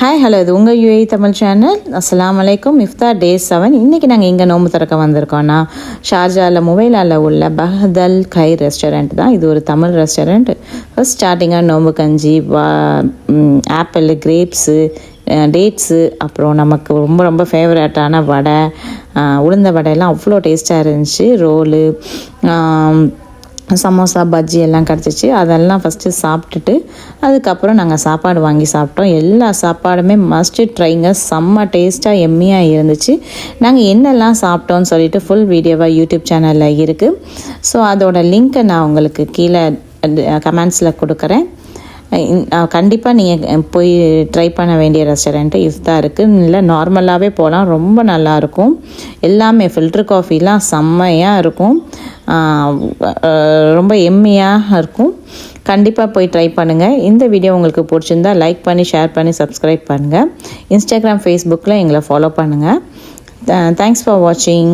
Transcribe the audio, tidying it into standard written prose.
Hi hello இது உங்கள் UA Tamil channel. அஸ்ஸலாமு அலைக்கும். இஃப்தார் டே 7. இன்றைக்கி நாங்கள் எங்கே நோம்பு திறக்க வந்திருக்கோன்னா ஷார்ஜாவில் முவைலாவில் உள்ள பஹதல் கை ரெஸ்டாரண்ட் தான். இது ஒரு தமிழ் ரெஸ்டாரண்ட். ஃபஸ்ட் ஸ்டார்டிங்காக நோம்பு கஞ்சி, ஆப்பிள், கிரேப்ஸு, டேட்ஸு, அப்புறம் நமக்கு ரொம்ப ரொம்ப ஃபேவரட்டான வடை, உளுந்த வடையெல்லாம் அவ்வளோ டேஸ்ட்டாக இருந்துச்சு. ரோலு, சமோசா, பஜ்ஜி எல்லாம் கிடச்சிச்சு. அதெல்லாம் ஃபஸ்ட்டு சாப்பிட்டுட்டு அதுக்கப்புறம் நாங்கள் சாப்பாடு வாங்கி சாப்பிட்டோம். எல்லா சாப்பாடுமே மஸ்ட்டு ட்ரைங்க. செம்ம டேஸ்ட்டாக எம்மியாக இருந்துச்சு. நாங்கள் என்னெல்லாம் சாப்பிட்டோன்னு சொல்லிட்டு ஃபுல் வீடியோவாக யூடியூப் சேனலில் இருக்குது. ஸோ அதோட லிங்க்கை நான் உங்களுக்கு கீழே கமெண்ட்ஸில் கொடுக்குறேன். கண்டிப்பாக நீங்கள் போய் ட்ரை பண்ண வேண்டிய ரெஸ்டாரண்ட்டு இஃப்தாருக்கு. இல்லை நார்மலாகவே போகலாம், ரொம்ப நல்லாயிருக்கும். எல்லாமே ஃபில்டர் காஃபிலாம் செம்மையாக இருக்கும், ரொம்ப எம்மியாக இருக்கும். கண்டிப்பாக போய் ட்ரை பண்ணுங்கள். இந்த வீடியோ உங்களுக்கு பிடிச்சிருந்தா லைக் பண்ணி, ஷேர் பண்ணி, சப்ஸ்கிரைப் பண்ணுங்கள். இன்ஸ்டாகிராம், ஃபேஸ்புக்கில் எங்களை ஃபாலோ பண்ணுங்கள். தேங்க்ஸ் ஃபார் வாட்சிங்.